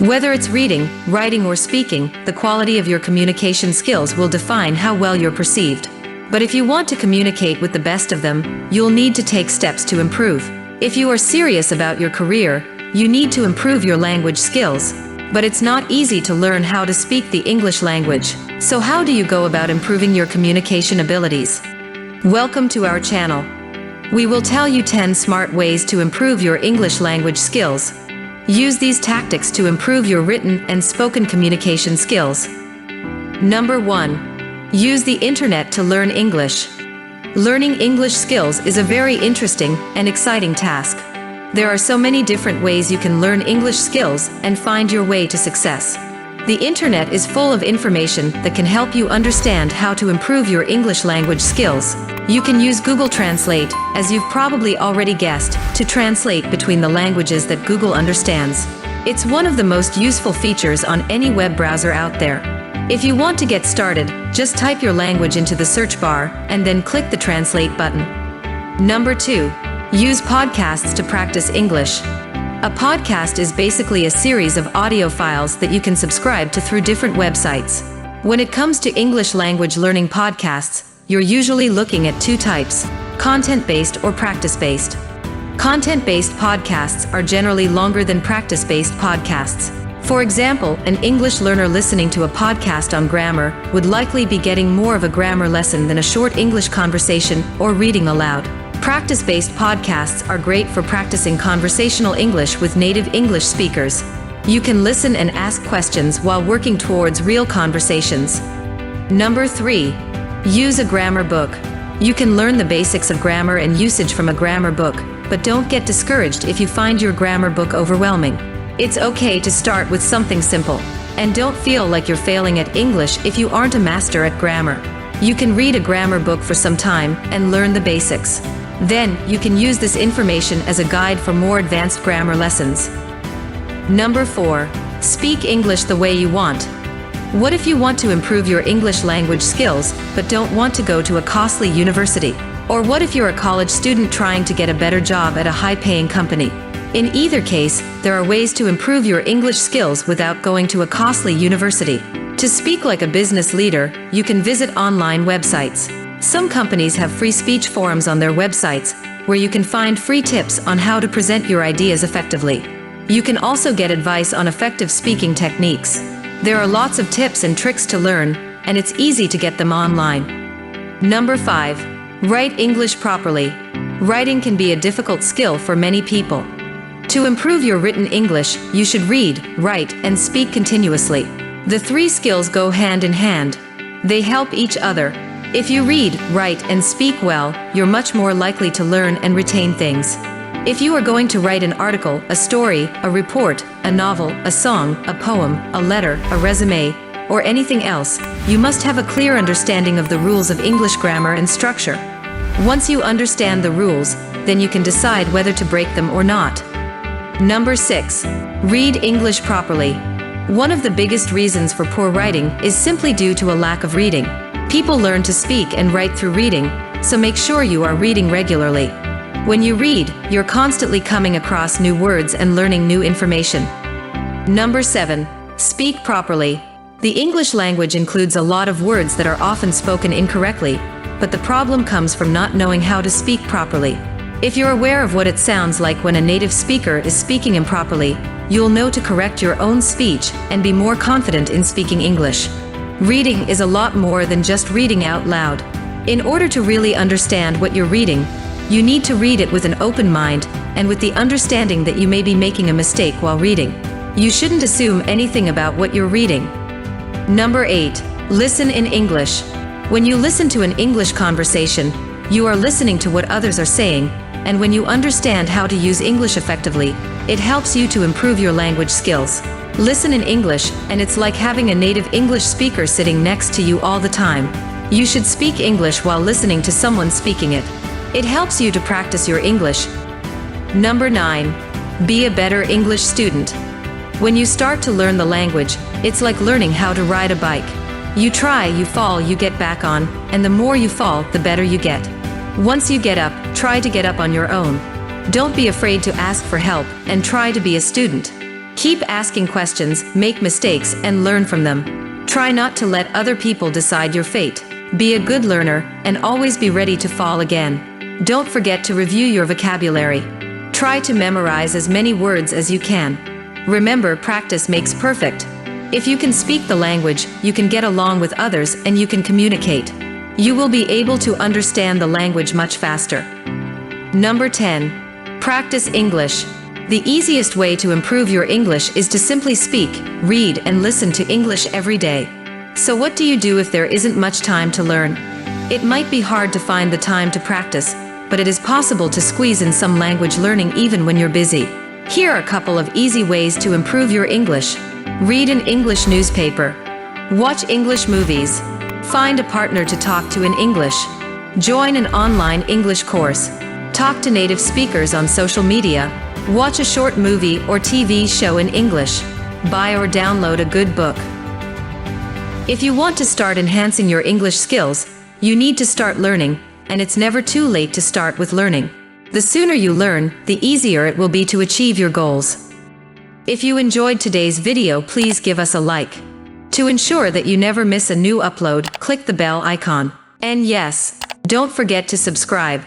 Whether it's reading, writing, or speaking, the quality of your communication skills will define how well you're perceived. But if you want to communicate with the best of them, you'll need to take steps to improve. If you are serious about your career, you need to improve your language skills. But it's not easy to learn how to speak the English language. So how do you go about improving your communication abilities? Welcome to our channel. We will tell you 10 smart ways to improve your English language skills. Use these tactics to improve your written and spoken communication skills. Number 1. Use the internet to learn English. Learning English skills is a very interesting and exciting task. There are so many different ways you can learn English skills and find your way to success. The internet is full of information that can help you understand how to improve your English language skills. You can use Google Translate, as you've probably already guessed, to translate between the languages that Google understands. It's one of the most useful features on any web browser out there. If you want to get started, just type your language into the search bar and then click the Translate button. Number 2. Use podcasts to practice English. A podcast is basically a series of audio files that you can subscribe to through different websites. When it comes to English language learning podcasts, you're usually looking at two types: content-based or practice-based. Content-based podcasts are generally longer than practice-based podcasts. For example, an English learner listening to a podcast on grammar would likely be getting more of a grammar lesson than a short English conversation or reading aloud. Practice-based podcasts are great for practicing conversational English with native English speakers. You can listen and ask questions while working towards real conversations. Number 3. Use a grammar book. You can learn the basics of grammar and usage from a grammar book, but don't get discouraged if you find your grammar book overwhelming. It's okay to start with something simple, and don't feel like you're failing at English if you aren't a master at grammar. You can read a grammar book for some time and learn the basics. Then, you can use this information as a guide for more advanced grammar lessons. Number 4. Speak English the way you want. What if you want to improve your English language skills, but don't want to go to a costly university? Or what if you're a college student trying to get a better job at a high-paying company? In either case, there are ways to improve your English skills without going to a costly university. To speak like a business leader, you can visit online websites. Some companies have free speech forums on their websites, where you can find free tips on how to present your ideas effectively. You can also get advice on effective speaking techniques. There are lots of tips and tricks to learn, and it's easy to get them online. Number 5. Write English properly. Writing can be a difficult skill for many people. To improve your written English, you should read, write, and speak continuously. The three skills go hand in hand. They help each other. If you read, write, and speak well, you're much more likely to learn and retain things. If you are going to write an article, a story, a report, a novel, a song, a poem, a letter, a resume, or anything else, you must have a clear understanding of the rules of English grammar and structure. Once you understand the rules, then you can decide whether to break them or not. Number 6. Read English properly. One of the biggest reasons for poor writing is simply due to a lack of reading. People learn to speak and write through reading, so make sure you are reading regularly. When you read, you're constantly coming across new words and learning new information. Number 7. Speak properly. The English language includes a lot of words that are often spoken incorrectly, but the problem comes from not knowing how to speak properly. If you're aware of what it sounds like when a native speaker is speaking improperly, you'll know to correct your own speech and be more confident in speaking English. Reading is a lot more than just reading out loud. In order to really understand what you're reading, you need to read it with an open mind and with the understanding that you may be making a mistake while reading. You shouldn't assume anything about what you're reading. Number 8. Listen in English. When you listen to an English conversation, you are listening to what others are saying, and when you understand how to use English effectively, it helps you to improve your language skills. Listen in English, and it's like having a native English speaker sitting next to you all the time. You should speak English while listening to someone speaking it. It helps you to practice your English. Number 9. Be a better English student. When you start to learn the language, it's like learning how to ride a bike. You try, you fall, you get back on, and the more you fall, the better you get. Once you get up, try to get up on your own. Don't be afraid to ask for help, and try to be a student. Keep asking questions, make mistakes, and learn from them. Try not to let other people decide your fate. Be a good learner, and always be ready to fall again. Don't forget to review your vocabulary. Try to memorize as many words as you can. Remember, practice makes perfect. If you can speak the language, you can get along with others and you can communicate. You will be able to understand the language much faster. Number 10. Practice English. The easiest way to improve your English is to simply speak, read, and listen to English every day. So what do you do if there isn't much time to learn? It might be hard to find the time to practice, but it is possible to squeeze in some language learning even when you're busy. Here are a couple of easy ways to improve your English. Read an English newspaper. Watch English movies. Find a partner to talk to in English. Join an online English course. Talk to native speakers on social media. Watch a short movie or TV show in English. Buy or download a good book. If you want to start enhancing your English skills, you need to start learning, and it's never too late to start with learning. The sooner you learn, the easier it will be to achieve your goals. If you enjoyed today's video, please give us a like. To ensure that you never miss a new upload, click the bell icon. And yes, don't forget to subscribe.